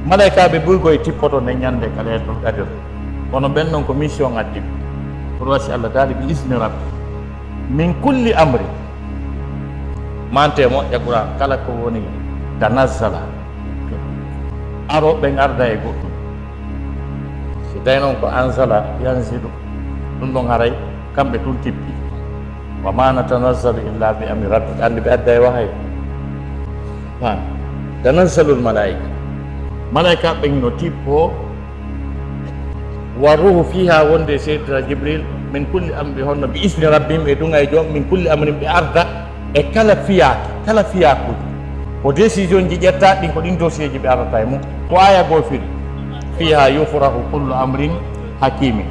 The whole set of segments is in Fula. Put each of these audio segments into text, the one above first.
malaika be burgo e tippoto ne nyande kala to adir wono ben non ko mission addi pour wasi Allah dali bi isni rabbi min kulli amri mante mo yakura kala ko woni tanazzala aro ben arda e goɗɗum si tawi noon ko anzala yanzilu ɗum ɗon haray kamɓe tun tippi wa ma natanazzalu illa bi amri rabbik andi ɓe adda e wahay fa tanazzalul malaika ɓen no tippo wa ruhu fiha wonde seydina jibril min kulli amri honno bi isni rabbihim e ɗum ay joom min kulli amrin ɓe arda e kala fiyakuji ko décision ji ƴetta ɗin ko ɗin dossier ji ɓe ardata e mum ko aya goo firi fiha yufrahu kullu amrin hakimin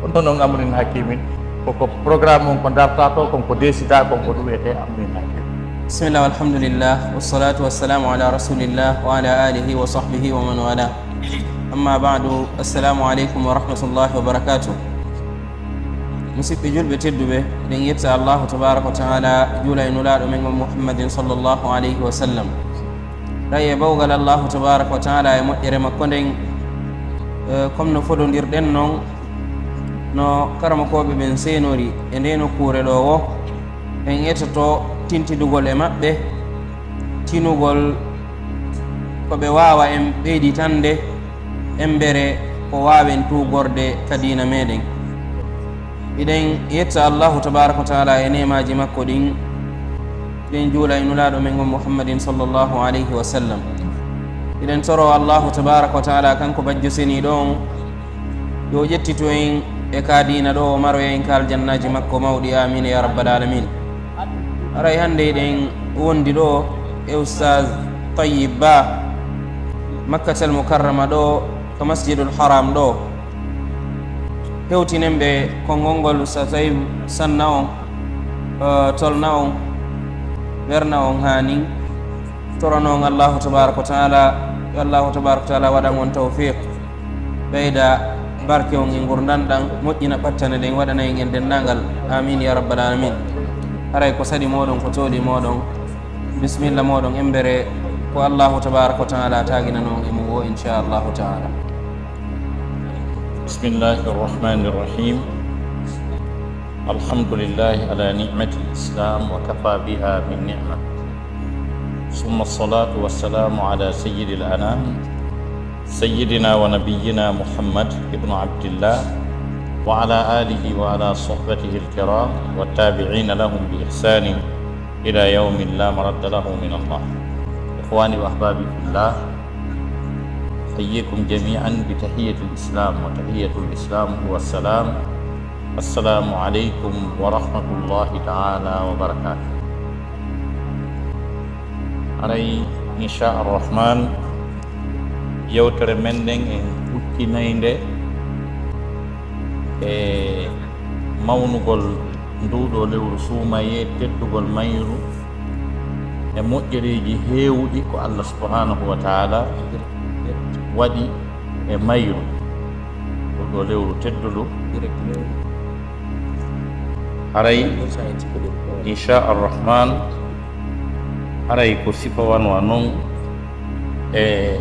on ɗon on amrin hakimin koko programme on ko darta to konko décida konko ɗum wiyete amrin hakimin. Bismillah walhamdulillah wassalatu wassalamu ala rasulillah wa ala alihi wa sahbihi wa man wala. Amma ba'du, assalamu alaikum wa rahmatullahi wa barakatuh. Musidɓe julɓe tedduɓe, ɗen yetta Allahu tabaraka wa ta'ala juula e nulaɗo men on Muhammadin sallallahu alayhi wa sallam. Ray e bawgal Allahu tabaraka wa ta'ala e moƴƴere makko nden comme no fododirɗen noon no karamakoɓe ɓen senori e nde nokkure ɗo o en etoto tintidugol e maɓɓe tinugol ko ɓe wawa en ɓeyditande embere ko wawen tugorde ka dina meɗen. Iɗen yetta Allahu tabaraka wa ta'ala e nemaji makko ɗin ɗen juula e nulaɗo men on Muhammadin sallallahu alayhi wa sallam. Iɗen toro Allahu tabaraka wa ta'ala kanko bajjo seni ɗon yo ƴettito en e ka dina ɗo o maro en kal jannaji makko mawɗi amin ya rabbal alamin. Aray hande ɗen wondi ɗo e ustaz Tayyib Ba Makkatal Mukarrama ɗo ko Masjidul Haram ɗo hewtinen ɓe konngol ustaz Tayyib sanna on tolna on werna on hani toronon Allahu tabaraka wa ta'ala yo Allahu tabaraka wa ta'ala waɗan on tawfiq ɓeyda barke on e gurdanɗan moƴƴina ɓattane ɗen waɗana en dendagal amin ya rabbal alamin. Haray ko saɗi moɗon ko tooli moɗon bisimilla moɗon embere ko Allahu tabaraka wa ta'ala tagina noon e mum o inchallahu ta'ala. Bismillahi rrahmani rrahim. Alhamdulillahi ala ni'mati l-islam wa kafa biha min ni'ma. Summa as-salatu was-salamu ala sayyidil anam sayyidina wa nabiyyina Muhammad ibn Abdillah wa ala alihi wa ala sahbatihi al-kiram wa tabi'ina lahum bi ihsanin ila yawmin la maradda lahu min Allah. Ikhwani wa ahbabi fillah, أحييكم جميعا بتحية الإسلام وتحية الإسلام هو السلام. السلام عليكم ورحمة الله تعالى وبركاته. علي إن شاء الرحمن يوتر مندن إن كنينده mawnugol nduɗo lewru suumaye teddugol mayru e moƴƴereji heewɗi ko Allah subhanahu wa ta'ala waɗi e mayru ɗo lewru tedduɗo haray insha arrahman haray ko sifawanwa noon e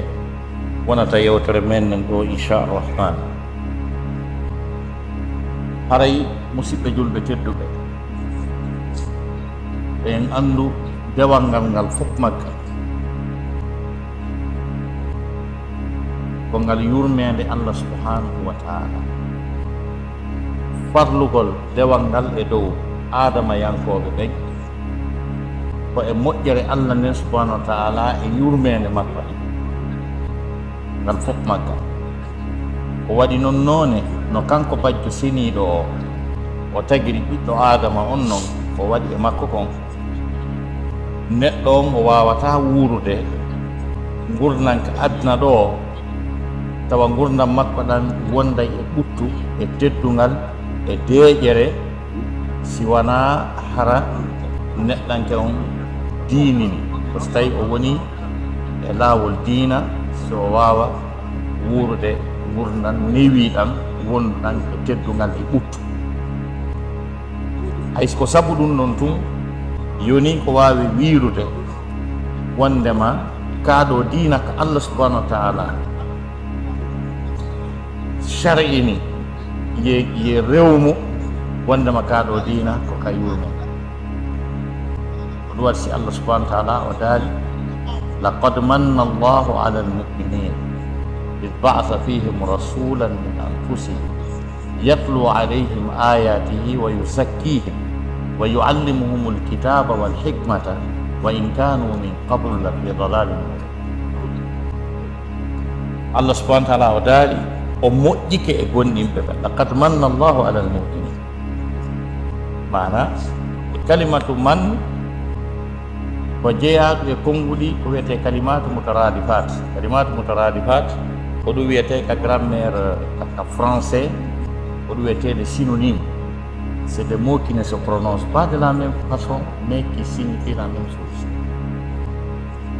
wonata yewtere men nen ɗo insha arrahman. Haray musidɓe julɓe tedduɓe en andu dewal ngal fof maggal ko ngal yurmede Allah subhanahu wa ta'ala, farlugol dewal ngal e dow adama yankoɓe ɓen ko e moƴƴere Allah nden subhanahu wa ta'ala e yurmede makko ngal fof maggal. O waɗi noon noone no kanko bajjo seniɗo o tagiri ɓiɗɗo adama on noon ko waɗi e makko kon neɗɗo on o wawata wuurude gurnanka aduna ɗo tawa gurdam makko ɗan wonday e ɓuttu e teddungal e deƴere si wona hara neɗɗanke on diinini ko so tawi o woni e laawol diina so o wawa wuurude gurdam newiɗam wonɗan e teddungal e ɓuttu. haysko sabu ɗum ɗon tun yoni ko wawi wirude wondema kaɗo dina ka Allah subhanahu wa ta'ala shari ini ye rewmu wondema kaɗo dina ko ka yurme ko ɗum waɗi si Allah subhanahu wa ta'ala o daali laqad manna Allahu ala almuminin id ba'atha fihim rasulan min anfusihim yatlu alayhim ayatihi wa yuzakkihim wa yuallimuhum alkitaba walhikmata wa in kanu min qablu lafi dalalin mubin. Allah subhanahu wa ta'ala o daali o moƴƴike e gonɗinɓe ɓe laqad manna Allahu ala almuminin, mana kalimatu man ko jeeyaɗo e konnguli ko wiyete kalimatu mutaradifat. Kalimatu mutaradifat ko ɗum wiyete ka grammaire ka français ko ɗum wiyete des synonymes. C'est des mots qui ne se prononcent pas de la même façon mais qui signifient la même chose.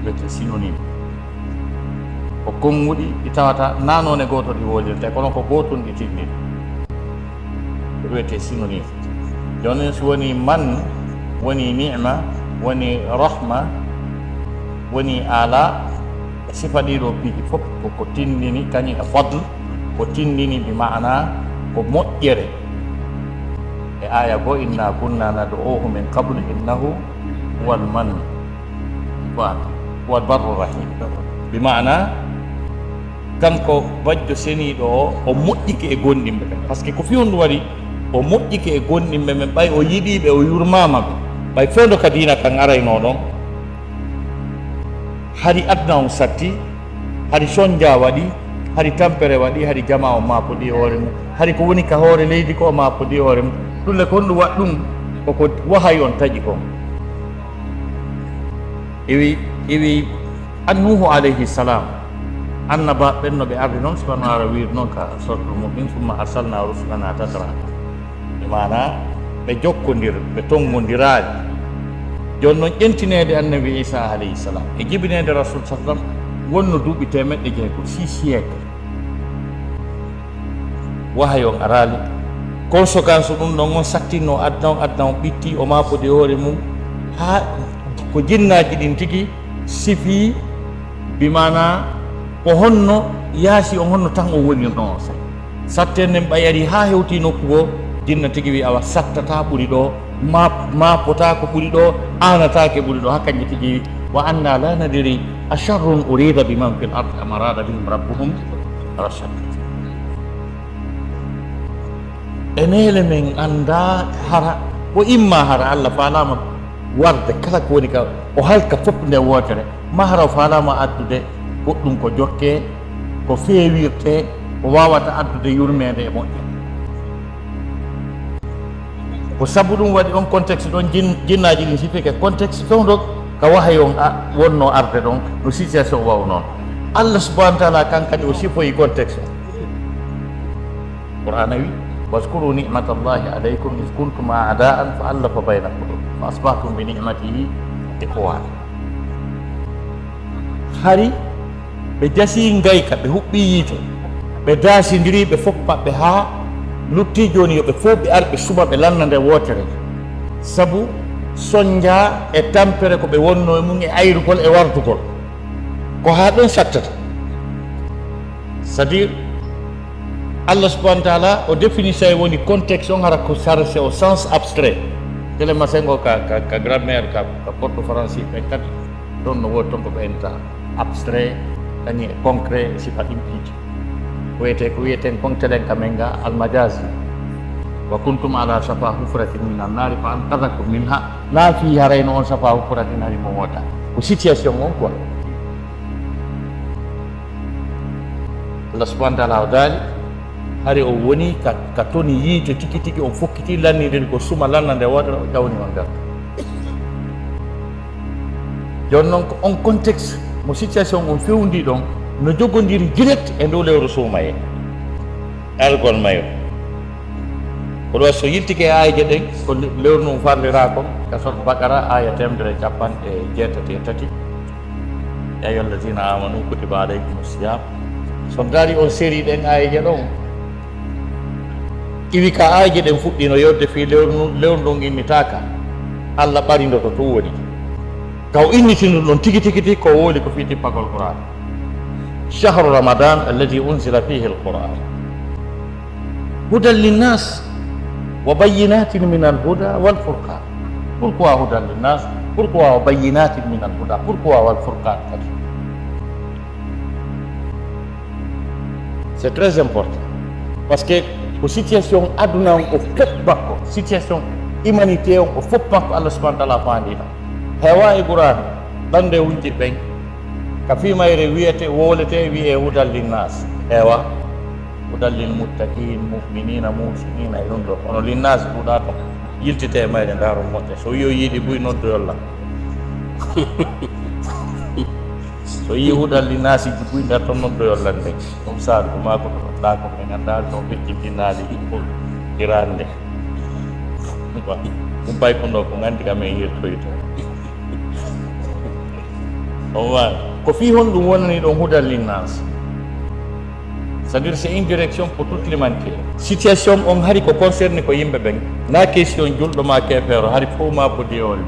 Wiyete synonyme ko konnguli ɗi tawata nanone goto ɗi wolirte kono ko gotum ɗi tiɗɗi ko wiyete synonyme. joni so woni man woni ni'ma woni rahma woni ala sifa ɗiɗo piiji fof ko tindini kañum e fadl ko tindini bi maana ko moƴƴere e aya goo inna kunna nad'uhu min qablu innahu huwa alman huwa albarru rahim bi maana kanko bajjo seniɗo o moƴƴike e gonɗinɓe ɓe par ce que ko fi honɗum waɗi o moƴƴike e gonɗinɓe men ɓay o yiɗiɓe o yurmama ɓe ɓay fewdo ka dina kan arayno ɗon hari adna on satti hari sonja waɗi hari tampere waɗi hari jama o mapodi hoore mum hari ko woni ka hoore leydi ko o mapodi hoore mum ɗulle ko honɗum waɗ ɗum koko wahay on taƴi kon iwi annuhu alayhi salam annaba ɓenno ɓe ardi noon subhanahu wa ta'ala wiiri noon ka sortul mumin summa arsalna rusulana tatra mana ɓe jokkodir ɓe tongodiraali joni noon ƴentinede annabi Isa alayhi salam e jibinede rasul sallam wonno duuɓi 6 siècle wahay on araali conséquence ɗum ɗon on sattinno adna on ɓitti o mapode hoore mum ha ko jinnaji ɗin tigi sifi bimana ko honno yaasi on honno tan o wonirno on sa sattenen ɓayari ha hewti nokku goo jinna tigi wi awa sattata ɓuri ɗo mapota ko ɓuri ɗo anatake ɓuri ɗo ha kanƴe tigi wi wa anna la nadiri asharrun urida biman fil ard am arada bihim rabbuhum rashad. Enele men anda hara ko imma hara Allah falama warde kala ko woni ka o halka fof nde wotere ma hara falama addude goɗɗum ko jokke ko feewirte ko wawata addude yurmede e moƴƴe ko sabu ɗum waɗi on contexte ɗon jinnaji ɗin sifike contexte fewdo ka wahay on wonno arde ɗon no situation waw noon Allah subhanahu wa ta'ala kankadi o sifoyi contexte Qur'ana wi waskuru ni'matallahi alaykum iz kuntum a'da'an fa allafa bayna qulubikum fa asbahtum bi ni'matihi ikhwana. Hari ɓe jasi ngayka ɓe huɓɓi yiite ɓe daasindiri ɓe fof maɓɓe ha lutti joni yoɓe fof ɓe ar ɓe suba ɓe lanna nde wotere sabu sonja e tampere ko ɓe wonno e mum e ayrugol e wardugol ko ha ɗon sattata c'est à dire Allah subhanahu wa ta'ala o définissa e woni contexte on hara ko sarse au sens abstrait tele masengo ka grammaire ka porto français ɓe kadi ɗon no wodi ton ko ɓe enta abstrait kañum e concret sifa impiiji ko wiyeten kontelen ka men ga almajazi wa kuntum ala safa hufratin min annari fa anqadakum minha la fi harayno on safa hufratin hari mo wota ko situation on quoi. Allah subhanahu wa ta'ala o daali hari o woni ka toni yiide tigi tigi on fokkiti lanniden ko suma lannande wotere o ƴawni on garta joni noon ko on contexte mo situation on fewndi ɗon no jogodiri direct e dow lewru suumaye algol mayo ko ɗo so yiltike ayaje ɗen ko lewru num farlira kon ka sot bakara aya 163 ya ayyuhallazina amanu kutiba alaykumus siyam so dari on série ɗen ayaje ɗon iwi ka ayaje ɗen fuɗɗino yorde fi lewru ndun immitaka Allah ɓarindo to woni kaw innitino ɗon tigi tigi ko woli ko fiti pagol Qur'an. Shahru Ramadan alladhi unzila fihi al-Qur'an hudan linnas wa bayyinatin min al-huda wal furqan. Pourquoi hudan linnas? Pourquoi wa bayyinatin min al-huda? Pourquoi wal furqan? C'est très important parce que ko situation aduna o fof bakko, situation humanité o fof bakko Allah subhanahu wa ta'ala fandina hewa e Qur'an bande wunti ben ka fimayre wiyete wolete wiye hudal linnas hewa hudal lil muttaqin mu'minina muhsinina e ɗum ɗo ono linnas ɗuɗa to yiltite mayde ndaro motte so yo yiiɗi buy noddo yolla so yi hudal linnas ji buy nder ton noddo yollande ɗum saaru ko mako to ɗa ko ɓe ganda to ɓeccitinaali ɗiɓɓol irande ɗum pay ko ɗo ko gandi kam en yettoyto on wawi ko fi hon ɗum wonani ɗon hudal linnas, c'est à dire c'est une direction pour toute l'humanité. Situation on hari ko concerne ko yimɓe ɓen na question julɗo ma kefeero hari fof ma bodiyol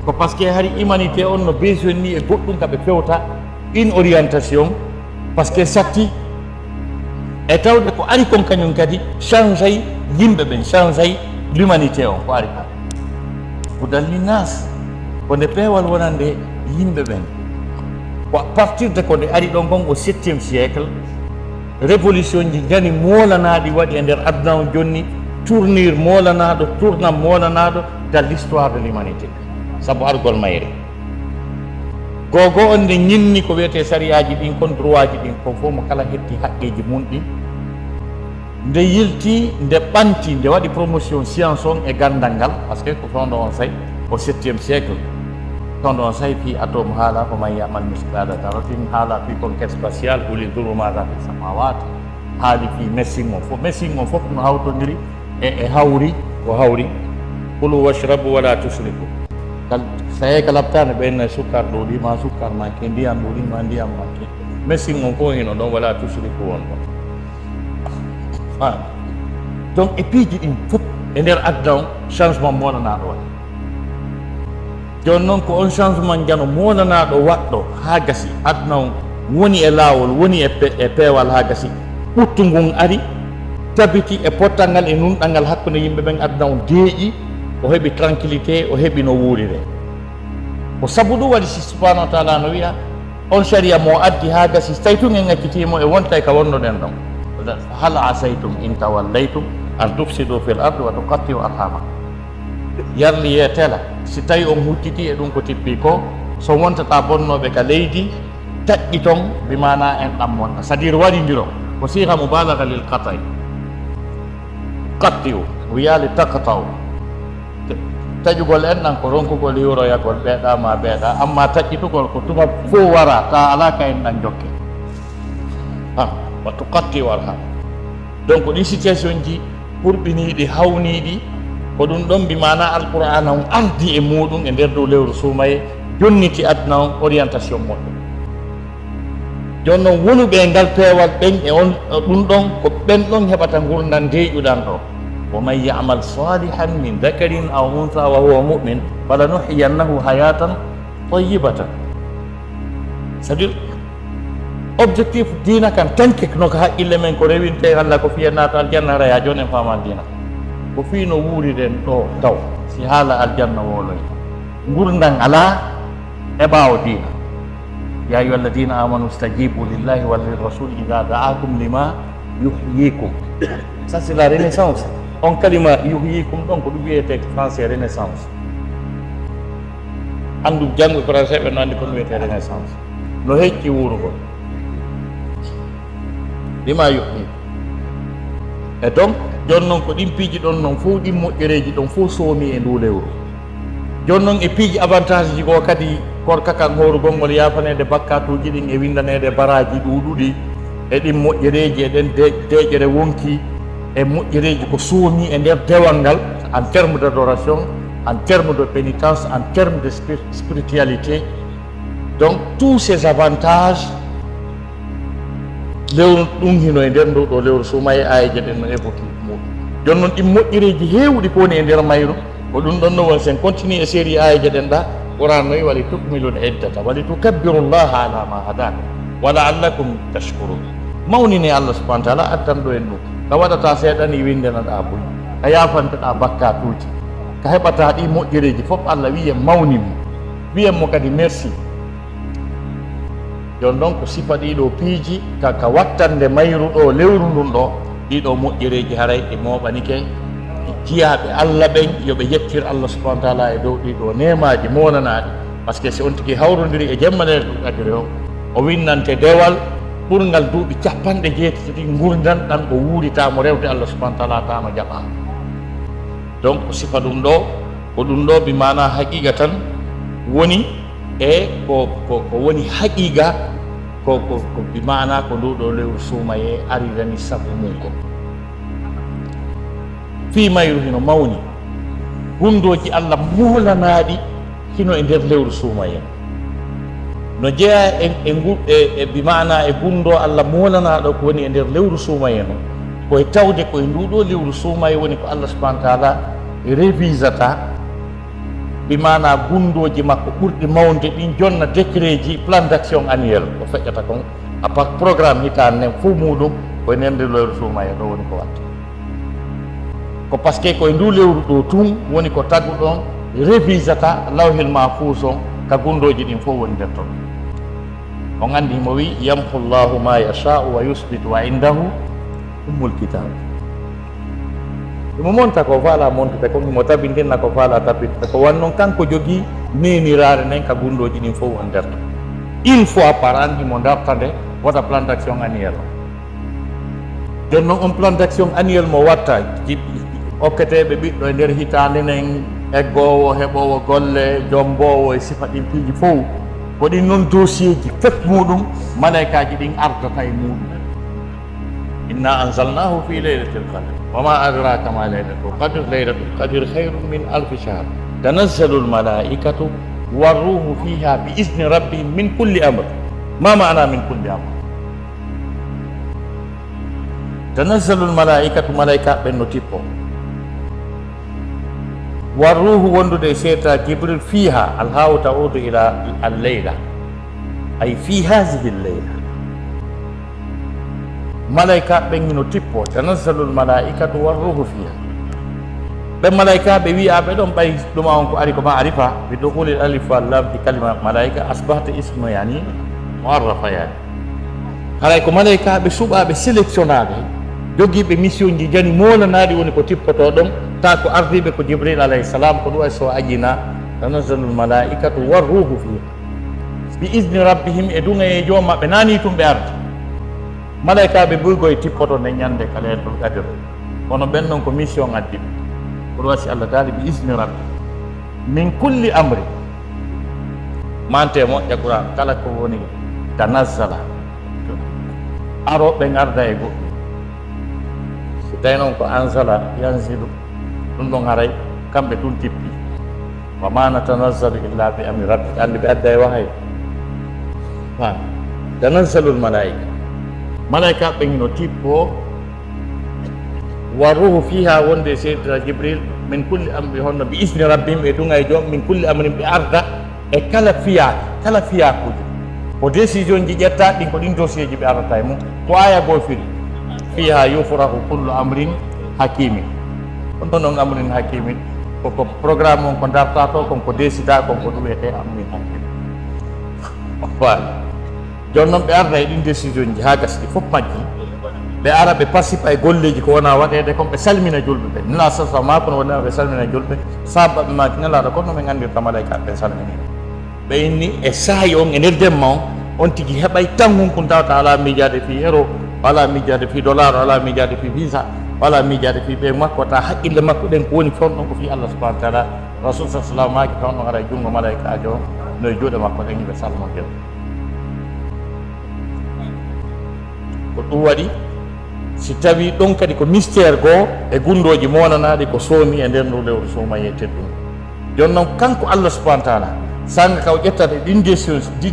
ko parce que hari humanité on no besoin ni e goɗɗum kaɓe fewta une orientation parce que satti e tawde ko ari kon kañum kadi change ay yimɓe ɓen change ay l'humanité on ko ari ka hudal linnas ko nde peewal wonande yimɓe ɓen ko à partir de ko nde ari ɗon gon au 7e siècle révolution ji gani molanaɗi waɗi e nder aduna o jonni tournure molanaɗo tournam molanaɗo dans l'histoire de l'humanité saabu argol mayre gogo on nde ñinni ko wiyete sariyaji ɗin kon droit ji ɗin kon fof mo kala hetti haqqeji mum ɗin nde yilti nde ɓanti nde waɗi promotion science on e gandal ngal par ce que ko toon ɗo on say au 7e siècle toon ɗo on say fi atome haala ko man yamal misqala daratin haala fi conquête spatiale uli durumata fi samawat haali fi médecine on fof no hawtodiri e hawri ko hawri kulu washrabu wala tusrifu saye ka labtane ɓenna sukkar ɗoɗima sukkar make ndiyam ɗoɗima ndiyam make médecine on fof hino ɗon wala tusrifu won ɗon donc e piiji ɗin fof e nder aduna on changement molanaɗo waɗi joni noon ko on changement jano molanaɗo waɗɗo ha gasi aduna on woni e laawol woni e peewal ha gasi ɓuttu ngun ari tabiti e pottal ngal e nunɗal ngal hakkude yimɓe ɓen aduna on deeƴi o heɓi tranquillité o heɓi no wuurire ko sabu ɗum waɗi si subhanahu wa taala no wiya on sharia mo addi ha gasi so tawi tun en accitimo e wonta ka wonnoɗen ɗon hal asaytum in tawallaytum an tufsidu fil ardi wa tuqattiu arhama yarli yetela si tawi on hucciti e ɗum ko tippi ko so wontata bonnoɓe ka leydi taƴƴi ton bimana en ɗammonna c'est à dire waɗidiro ko siha mubalaga lil qatay qattiu wiyali taqtaw taƴugol en ɗan ko ronkugol yuroyagol ɓeeɗama ɓeeɗa amma taƴƴitugol ko tuma fof wara ta ala ka en ɗan jokke wa tuqattiu arham donc ɗin situation ji ɓurɓiniɗi hawniɗi ko ɗum ɗon mbimana alqur'ana on ardi e muɗum e nder dow lewru suumaye jonniti aduna on orientation moɗɗo joni noon wonuɓe e ngal peewal ɓen e on ɗum ɗon ko ɓen ɗon heɓata gurdam deeƴuɗan ɗo wa man yamal salihan min dakarin aw untha wa huwa mu'min falanuhyiyannahu hayatan tayyibatan c'est à dire objectif dina kan tanke no ko haqqille men ko rewinte Allah ko fiya nato aljanna raya joni en faama dina ko fiino wuuriren ɗo taw si haala aljanna woloy gurdam ala e ɓaawo dina ya ayuha alladina amanu stajibu lillahi wa lirrasul ida da'akum lima yuhyikum ça c'est la renaissance on kalima yuhyikum ɗon ko ɗum wiyete français renaissance andu janggo français ɓe no andi ko ɗum wiyete renaissance no hecci wuurugol lima yuhyikum e donc joni noon ko ɗin piiji ɗon noon fof ɗin moƴƴereji ɗon fof soomi e ndu lewru joni noon e piiji avantage ji ko kadi korkakan horugol ngol yafanede bakkatuji ɗin e windanede baraji ɗuɗuɗi e ɗin moƴƴereji e ɗen deƴƴere wonki e moƴƴereji ko soomi e nder dewal ngal en terme d'adoration en terme de pénitence en terme de spiritualité donc tous ces avantages lewru ɗum hino e nder ndu ɗo lewru suumaye ayeje ɗen no évoqué muɗum joni noon ɗin moƴƴereji heewɗi ko woni e nder mayru ko ɗum ɗon no won sen continue e série ayeje ɗen ɗa Qur'an noyi wali tukmilul iddata wali tukabbirullaha ala ma hadakum wa la'allakum tashkurun. Mawnini Allah subhanahu wa ta'ala addan ɗo en ɗum ka waɗata seeɗani windenaɗa buy ka yafanteɗa bakkatuji ka heɓata ɗi moƴƴereji fof Allah wiye mawnimo wiyanmo kadi merci. Jon ɗon ko sifa ɗiɗo piiji ka wattande mayru ɗo lewru ndun ɗo ɗiɗo moƴƴereji haray ɗi moɓanike jiyaɓe Allah ɓen yoɓe yettir Allah subhanahu wa ta'ala e dow ɗiɗo nemaji monanaɗi. Par ce que si on tigui hawrodiri e jemmanere ɗum adire o winnante dewal ɓurgal duuɓi 70 gurdan ɗan o wuuritamo rewde Allah subhanahu wa ta'ala tama jaɓa. Donc sifa ɗum ɗo ko ɗum ɗo bi mana haqiqa tan woni e ko woni haqiqa ko bi mana ko nduɗo lewru suumaye arirani sabu mum ko fi mayru hino mawni gundoji Allah muhlanaɗi hino e nder lewru suumaye no jeeya e bi mana e gundo Allah muhlanaɗo ko woni e nder lewru suumaye no koye tawde koye nduɗo lewru suumaye woni ko Allah subhanahu wa ta'ala révisata bi mana gundoji makko ɓurɗi mawde ɗin jonna décret ji plan d'action annuel ko feƴƴata kon a part programme hitande nden fof muɗum koye nende lewru suumaye ɗo woni ko watta ko par ce que koye ndu lewru ɗo tun woni ko taggu ɗon révisata lawhil mahfus on ka gundoji ɗin fof woni nder ton. On andi mo wi yamhu llahu ma yasha'u wa yusbitu wa indahu ummul kitab. Mo monta ko fala montata ko mo tabintinna ko fala tabinta ko wannon kanko jogi nenirare nen ka gundoji ɗin fof won nder ton. Une fois par an mo dartande waɗa plan d'action annuel. Jon noon on plan d'action annuel mo watta okketeɓe ɓiɗɗo e nder hitande nen eggowo heɓowo golle jombowo e sifa ɗin piiji fof ko ɗin noon dossier ji fof muɗum malaikaji ɗin ardata e muɗum. Inna anzalnahu fi laylatil qadr wama adraka ma laylatul qadr laylatul qadr khayrun min alfi shahr tanazzalu al malaikatu warruhu fiha bi izni rabbihim min kulli amr. Ma ma'na min kulli amr? Tanazzalu al malaikatu malaika ɓen no tippo warruhu wondude seeta jibril fiha alhawu ta'udu ila al-layla ay fi hadhihi al-layla malaika ɓen no tippo tanazzalu al-malaikatu warruhu fiha ɓe malaika ɓe wi'aɓe ɗon ɓay ɗuma on ko ari ko ma arifa bi dukhulil alif wal lam fi kalima malaika asbahta ismu yani mu'arrafa yani haray ko malaika ɓe suɓaɓe sélectionnaɓe jogiiɓe mission ji jani molanaɗi woni ko tippoto ɗon ta ko ardiɓe ko jibril alayhi salam ko ɗum ay so ajina tanazzalu l malaikatu warruhu fiha bi isni rabbihim e dunga e joom maɓɓe nani tum ɓe ardi malaikaɓe ɓuygoye tippoto nde ñande ka laylatul qadr kono ɓen ɗon ko mission addiɓe ko ɗum wasi Allah taali bi isni rabbi min kulli amri mante moƴƴa Qur'an kala ko woni tanazzala aroɓe garda e goɗɗum so tawi noon ko anzala yanzilu ɗum ɗon haray kamɓe tun tippi wa ma natanazzalu illa bi amri rabbik andi ɓe adda e wahay fa tanazzalul malaika malaika ɓen no tippo wa ruhu fiha wonde seydina jibril min kulli amri honno bi isni rabbihim e ɗum e joom min kulli amrin ɓe arda e kala fiyakuji ko décision ji ƴetta ɗin ko ɗin dossier ji ɓe ardata e mum ko aya goo firi fiha yufrahu kullu amrin hakimin on ɗon ɗon amrin hakimin koko programme on ko darta to konko décida konko ɗum wiyete amrin hakimin waali jon noon ɓe arda e ɗin décision ji ha gasɗi fof majji ɓe ara ɓe participe e golleji ko wona waɗede kon ɓe salmina julɓe ɓe nela sasa mako no wonima ɓe salmina julɓe sabaɓe maki nelaɗo kono no ɓe gandirta malaika ɓe salmini ɓe inni e saayi on e nder demma on tigui heɓay tan hunkun tawta ala miijade fi euro wala miijade fi dollar wala miijade fi visa wala miijade fi ɓe makko ta haqqille makko ɗen ko woni fewɗon ko fi Allah subahanahu wa taala rasul sa sallam maki tawno ara junngo malaikajo no e juuɗe makko ɗen yimɓe salmotel ko ɗum waɗi si tawi ɗon kadi ko mystére goo e gundoji monanaɗi ko soomi e nder ndu lewru somaye teddum joni noon kanko Allah subahanahu wa taala sanga kaw ƴettata ɗin décision ji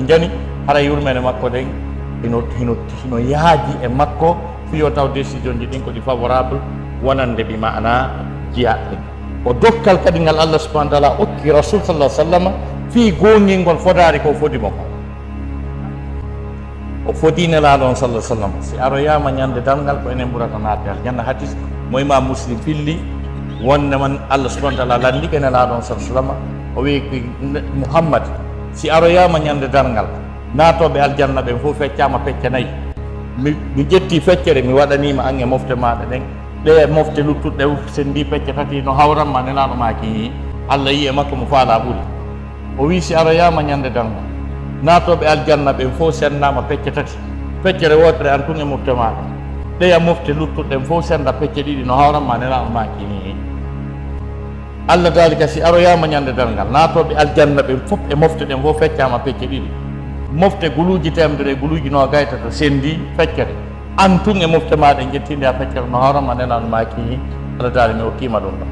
jani hara yurmene makko ɗen hino yaaji e makko fiyo taw décision ji ɗin ko ɗi favorable wonande ɓi mana jiyaɗɗe o dokkal kadi ngal Allah subhanahu wa ta'ala okki rasul sallallahu alaihi wasallam fi gongel ngol fodari ko fodimo ko o fodine laaɗon sallallahu alaihi wasallam si aroyama ñande dalngal ko enen ɓurata naatde aljanna hadis mo imam muslim filli wonde man Allah subhanahu wa ta'ala landi kene laaɗon sallallahu alaihi wasallam o wi ko muhammad si aroyama ñande dalngal naatoɓe aljanna ɓe fof feccama pecce nayyi mi ƴetti feccere mi waɗanima an e mofte maɗa ɗen ɗe mofte luttuɗe sen mbi pecce tati no hawranma nelaɗo maki Allah yi e makko mo faala ɓuuri o wi si aroyama ñande dalngal naatoɓe aljanna ɓen fof sendama pecce tati feccere wotere an tun e mofte maɗa ɗeya mofte luttuɗen fof senda pecce ɗiɗi no hawranma nelaɗo maki Allah dalika si aroyama ñande dalngal naatoɓe aljanna ɓen fof e mofte ɗen fof feccama pecce ɗiɗi mofte guluji temedere guluji no gaytata sendi feccere an tun e mofte maɗen jettinde a feccere no hawranma nelaɗo maki Allah daali mi hokkima ɗum ɗon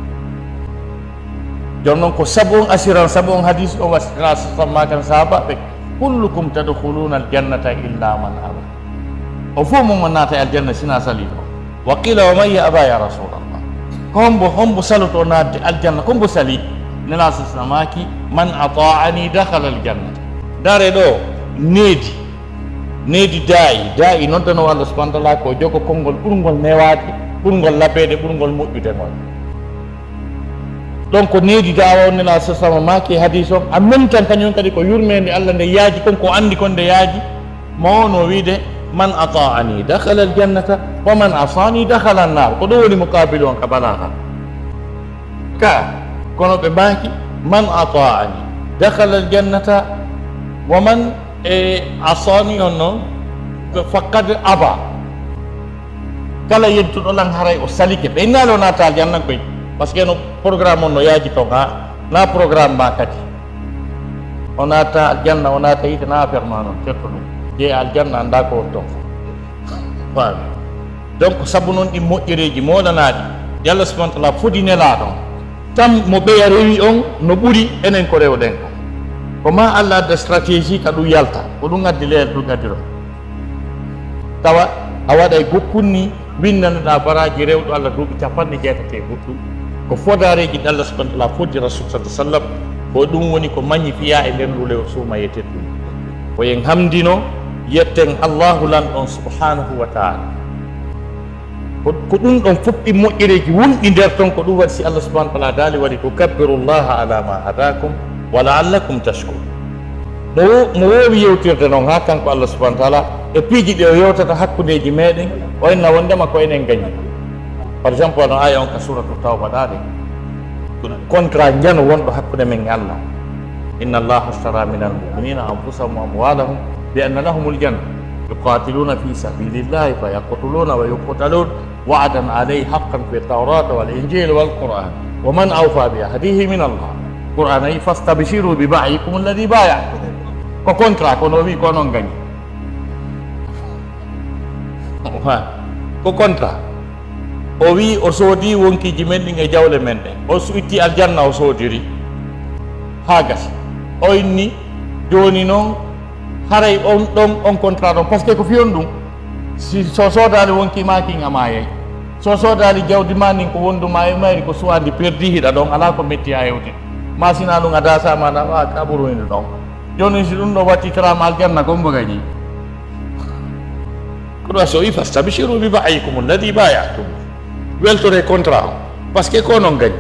joni noon ko sabu on assurance sabu on hadis on wasitana sammakan sahaba ɓe kullukum tadkhuluna aljannata illa man aba o fof momon naata e aljanna sina sali ɗo wa qila wa man ya aba ya rasulallah hombo saloto naatde aljanna kombo sali nela sasamaki man ata'ani dakhala aljannata dare ɗo needi daayi noddano Allah subhanahu wa ta'ala ko jogo konngol ɓurgol newade ɓurgol labbede ɓurgol moƴƴudegol donc ko needi dawa on nela sasama maki hadis on en même temps kañum kadi ko yurmede Allah nde yaaji konko andi kon nde yaaji ma wono wiide man ata'ani dakhala aljannata wa man asani dakhala annar ko ɗo woni muqabilu on ka balaha ka kono ɓe maki man ata'ani dakhala aljannata wa man asani on noon faqad aba kala yettuɗo lan haray o salike ɓe innali o naata aljanna koy par ce que no programme on no yaaji ton ha na programme ma kadi o naata aljanna o naata yite na affaire ma noon certo ɗum je aljanna anda ko ton faami donc sabu noon ɗi moƴƴereji moɗanaɗi yallah subahana taala fodi nelaɗon tan mo ɓeya rewi on no ɓuuri enen ko rewɗen ko ma Allah adda stratégie ka ɗum yalta ko ɗum addi leyal ɗum addi ɗon tawa a waɗay gokkunni winnanoɗa baraji rewɗo Allah duuɓi 90 goɗɗum ko fodareji ɗi Allah subahana taala foddi rasul sa sallam ko ɗum woni ko magnifiya e nder ndu lew suuma yettet ɗum ko yen hamdino yetten Allahu lanɗon subhanahu wa taala ko ɗum ɗon fof ɗi moƴƴereji wonɗi nder ton ko ɗum waɗi si Allah subahana taala daali waɗi tukabbiru llaha ala ma hadakum wa la'allakum tashkurun mo wowi yewtirde noon ha kanko Allah subahana taala e piiji ɗi o yewtata hakkudeji meɗen o enna wondema ko enen gañi par exemple no aya on ka suratu tawba ɗaɗe contrat jano wonɗo hakkude men e Allah inna allaha ashtara min almuminina anfusahum wa amwalahum bi anna lahum aljanna yuqatiluna fi sabilillahi fayaqtuluna wa yuqtalun wa'dan alayhi haqqan fi at-tawrat wal injil wal qur'an wa man awfa bi ahdihi min Allah qur'an ay fastabshiru bi ba'ikum alladhi bay'atum ko contrat ko no wi ko non gañi ko contrat o wi o soodi wonkiji men ɗin e jawle men ɗen o itti aljanna o soodiri ha gasi o inni joni noon haray on ɗon on contrat ɗon par ce que ko fiyon ɗum si so soodani wonki makin ama yey so soodani jawdi ma nin ko wonduma e mayri ko suwandi perdi hiɗa ɗon ala ko metti ha yewti ma sina ɗum a dasamana wa ka ɓuroyde ɗon joni si ɗum ɗo wattitirama aljanna gombo gañi ko ɗo so wi fastabshiru bi ba'ikum alladi bayatum weltore contrat o par ce que ko noon gañi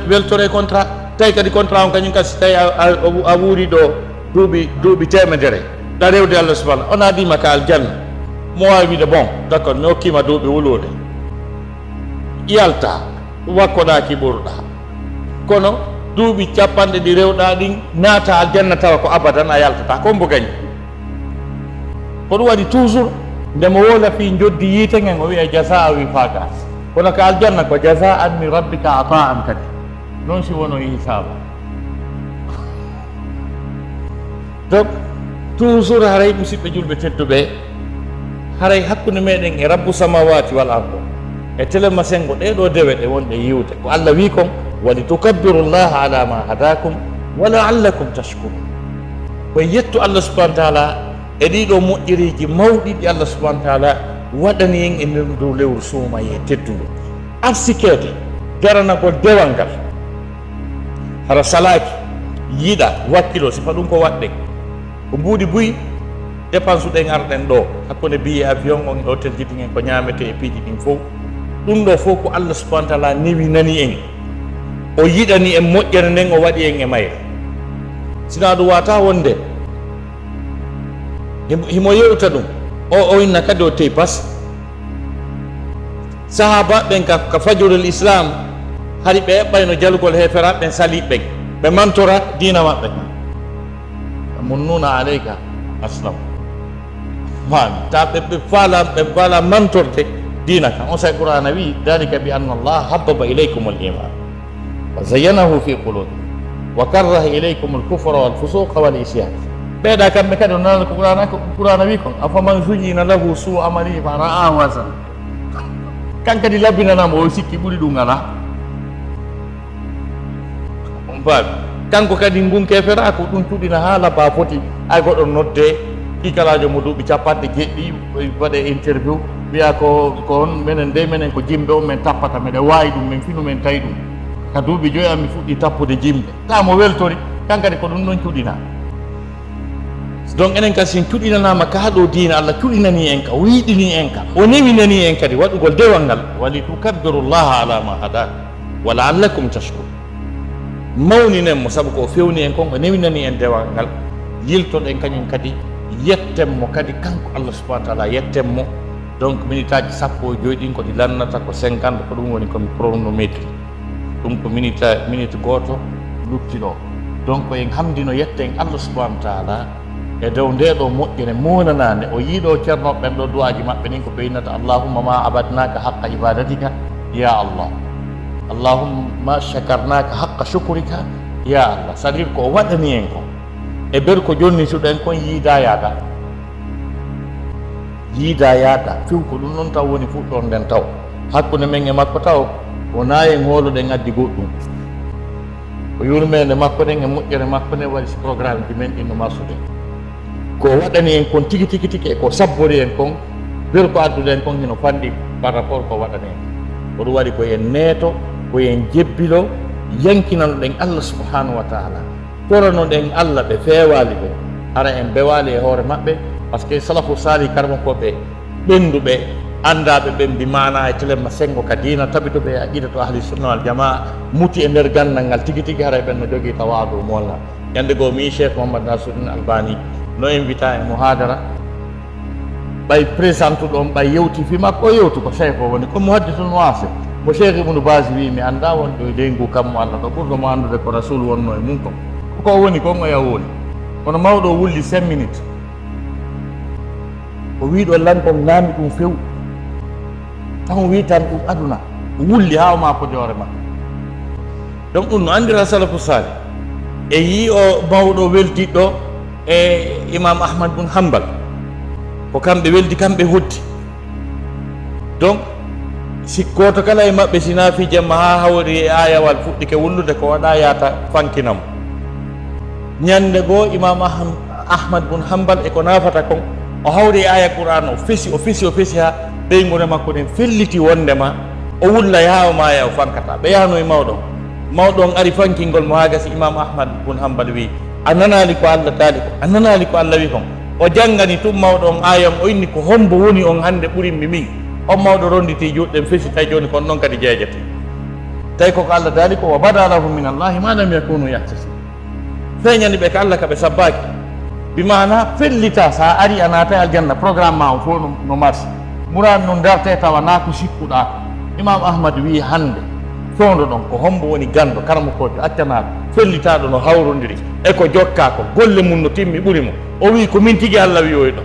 weltore contrat tawi kadi contrat on kañum kadi so tawi a wuuri ɗo duuɓi temedere ɗa rewde Allah subahana on adima ka aljanna mo wawi wiide bon d' accord mi hokkima duuɓi wulude yalta wakkoɗaki ɓurɗa kono duuɓi capanɗe ɗi rewɗa ɗin naata aljanna tawa ko abadan a yaltata ko mbo gañi ko ɗum waɗi toujours ndemo wola fi joddi yiite ngen o wiya jasa wi faga kono ko aljanna ko jasa an min rabbika ata'an kadi non si wono hisaba donc toujours haray musidɓe julɓe tedduɓe haray hakkude meɗen e rabbu samawati wal ardo e telema sengo ɗeɗo dewe ɗe wonɗe yiwde ko Allah wi kon wali tukabbiru llaha ala ma hadakum wa la'allakum tashkurun ko yettu Allah subahana taala e ɗiɗo moƴƴereji mawɗi ɗi Allah subahana taala waɗani en e nder dow lewru suumaye tedduɗo arsikede darana ko dewangal hara salaki yiɗa wakkilo si fa ɗum ko waɗɗe ko mbuudi buyi dépense ɗen arɗen ɗo hakkunde billet avion on hôtel jiɗi en ko ñamete e piiji ɗin fof ɗum ɗo fof ko Allah subhanahu wa taala newi nani en o yiɗani en moƴƴere nden o waɗi en e mayre sina ɗum wata wonde himo yewta ɗum o inna kadi o teyi pas sahaba ɓen ka fajorul islam hari ɓe eɓɓayno jalugol heferaɓe ɓen saliɓe ɓe mantora dina maɓɓe munnuna aleyka aslam fami ta ɓe faala mantorde dina kan on say qur'ana wi dalika bi anna allah habbaba ilaykum al iman wa zayyanahu fi qulubi wa karraha ilaykum al kufra wal fusuqa wal isyan ɓeeɗa kamɓe kadi o nanata ko qur'ana wi kon afaman zuyina lahu suu amali fa ra'ahu hasan kankadi labbinanamo o sikki ɓuuri ɗum ala on faami kanko kadi ngun kefera ko ɗum cuɗina haala ba foti ay goɗɗo nodde kikalajo mo duuɓi capanɗe jeɗɗi waɗe interview wiya ko on minen nde minen ko jimɓe on min tappata miɗen wawi ɗum min finu min tawi ɗum ka duuɓi joyi an mi fuɗɗi tappude jimɓe ta mo weltori kankadi ko ɗum ɗon cuɗina donc enen kadi sin cuɗinanama ka haɗo diina Allah cuɗinani en ka o yiɗini en ka o newinani en kadi waɗugol dewal ngal wali tukabbiru llaha ala ma hada wa la'allakum tashkurun mawninen mo saabu ko fewni en kon o newinani en dewal ngal yiltoɗen kañum kadi yettenmo kadi kanko Allah subhanahu wa taala yettenmo donc minute aji sappo e joyi ɗin kodi lannata ko 50 ko ɗum woni komi chronométrie ɗum ko minute goto luttiɗo donc en hamdino yetten Allah subhanahu wa taala e dow ndeɗo moƴƴere monanade o yiiɗo ceernoɓe ɓen ɗo duwaji maɓɓe nin ko ɓeynata allahumma ma abadnaka haqqa ibadatika ya allah allahumma shakarnaka haqqa shukrika ya allah c'est à dire ko waɗani en ko e ber ko jonni suɗen kon yiida yaada fiw ko ɗum noon taw woni fuɗɗon nden taw hakkude men e makko taw wona en holoɗen addi goɗɗum ko yurmede makko ɗen e moƴƴere makko nde waɗi programme ji men ɗinno marsude ko waɗani en kon tigi e ko sabbori en kon ber ko addude en kon hino fanɗi par rapport ko waɗani en ko ɗum waɗi ko en neeto ko en jebbilo yankinano ɗen Allah subhanahu wa taala torano ɗen Allah ɓe feewali ɓe hara en bewali e hoore maɓɓe par ce que salafu sali karmo koɓe ɓenduɓe andaɓe ɓen mbi mana e telemma sengo ka dina tabitoɓe aqida to ahli sunna wal jamaa muti e nder gandal ngal tigi hara ɓen no jogui tawadu molna yande goo mi cheikh Mouhammad Nasiruddin Albani no invita e muhadara ɓay présente ɗon ɓay yewti fi makko o yewti ko cheikh o woni comme muhaddithun wasi mo cheikh Ibnu Baz wi mi anda wonɗo e leygu kammo Allah ɗo ɓurɗomo andude ko rasul wonno e mum ko woni kon o yaw woni kono mawɗo o wulli 5 minutes o wiɗo lankon naami ɗum few tan o wi tan ɗum aduna o wulli ha o mappode hoore makko donc ɗum no andira salafu sali e yi o mawɗo weltiɗɗo e imam Ahmad bun Hanbal ko kamɓe weldi kamɓe hoddi donc si goto kala e maɓɓe si naafi jemma ha hawri e ayawal fuɗɗike wullude ko waɗa yaata fankinamo ñande goo imam Ahmad bun Hanbal e ko nafata kon o hawri e aya Qur'an o fesi ha ɓeygure makko ɗen felliti wondema o wulla ha o maya o fankata ɓe yahno e mawɗo on ari fankingol mo ha gasi imam Ahmad bun Hanbal wi a nanali ko Allah taali ko a nanali ko Allah wi kon o janggani tum mawɗo on ayam o inni ko hombo woni on hande ɓurinmi min on mawɗo ronditi juɗɗen fesi tawi joni kon noon kadi jeejete tawi koko Allah daali ko wa bada lahum min allahi ma lam yakunu yahtasi feeñani ɓe ko Allah kaɓe sabbaki bimana fellita sa ari a naata aljanna programme ma o fof no marche murad no darte tawa na ko sikkuɗa imam Ahmad wi hande fewndo ɗon ko hombo woni gando karmo kojo accanaɗo fellitaɗo no hawrodiri e ko jokka ko golle mum no timmi ɓuuri mo o wi ko min tigui Allah wi oy ɗo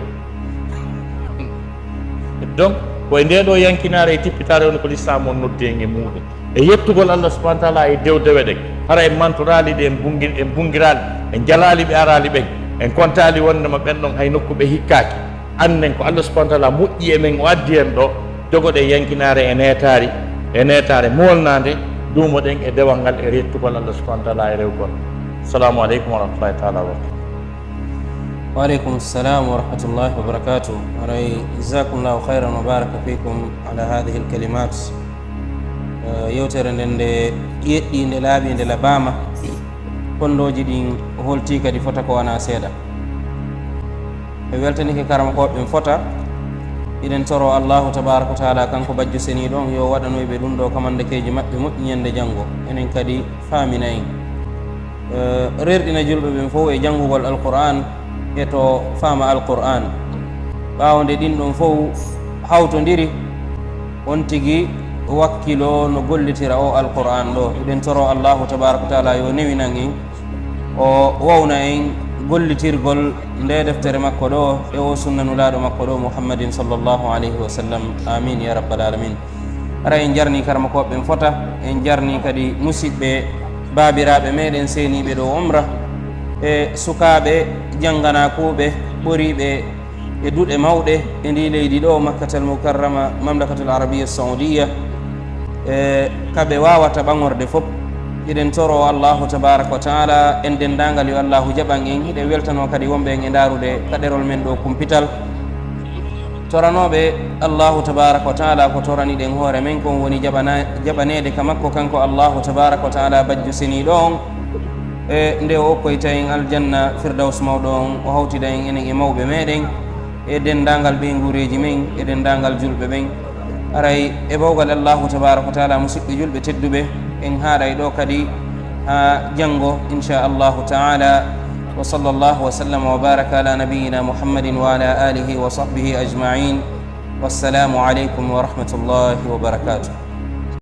donc koye nde ɗo yankinare e tippitare woni ko l'islam on noddi en e muɗum e yettugol Allah subhanahu wa taala e dewdewe ɗen hara en mantorali ɗe en bungirali en jalali ɓe arali ɓen en kontali wondema ɓen ɗon hay nokku ɓe hikkaki annen ko Allah subhanahu wa taala moƴƴi e men o addi en ɗo jogoɗe yankinare e netare molnade duumo ɗen e dewal ngal e rettugol Allah subhanahu wa taala e rewgol. Assalamu aleykum wa rahmatullahi taala wa barakatuh. وعليكم السلام ورحمة الله وبركاته. جزاكم الله خيرا وبارك فيكم على هذه الكلمات. yewtere nden nde yeɗɗi nde laaɓi nde labama kondoji ɗin holti kadi fota ko wana seeɗa. ɓe weltanike karama koɓe fota iɗen toro allahu tabaraka wa taala kanko bajjo seni ɗon yo waɗanoyɓe ɗum ɗo kamandakeji maɓɓe moƴƴi ñande janngo, enen kadi faamina en rerɗina julɓe ɓen fof e janngugol alqur'an e to faama alqur'an. ɓaawo nde ɗin ɗon fof hawtodiri on tigi wakkilo no gollitira o alqur'an ɗo. eɗen toro allahu tabaraka wa taala yo newinan en o wawna en gollitirgol nde deftere makko ɗo e o sunnanulaɗo makko ɗo muhammadin sallllahu alayhi wa sallam. amin ya rabbal alamin. ara en jarni karama koɓɓen fota, en jarni kadi musidɓe baabiraɓe meɗen seniɓe ɗo umra e sukaɓe jannganakuɓe ɓoriɓe e duuɗe mawɗe e ndi leydi ɗo makkatal mukarrama mamlakatul arabia saudiya e kaɓe wawata ɓaŋorde fof. eɗen toro allahu tabaraka wa taala en dendagal yo allahu jaɓan en. hiɗe weltano kadi wonɓe en e ndarude kaɗerol men ɗo kumpital. toranoɓe allahu tabaraka wa taala ko toraniɗen hoore men kon woni jaɓanede ka makko kanko allahu tabaraka wa taala bajjo seniɗo on e nde o okkoyta en aljanna firdaus mawɗo on o hawtida en enen e mawɓe meɗen e dendagal ɓe guureji men e dendagal julɓe ɓen. aray e bawgal allahu tabaraka wa taala musidɓe julɓe tedduɓe en haaɗay ɗo kadi ha janngo inchallahu taala. wa sallllahu wa sallama wa baraka ala nabiyina muhammadin wa ala alihi wa sahbihi ajmain. wassalamu aleykum wa rahmatullahi wa barakatuh.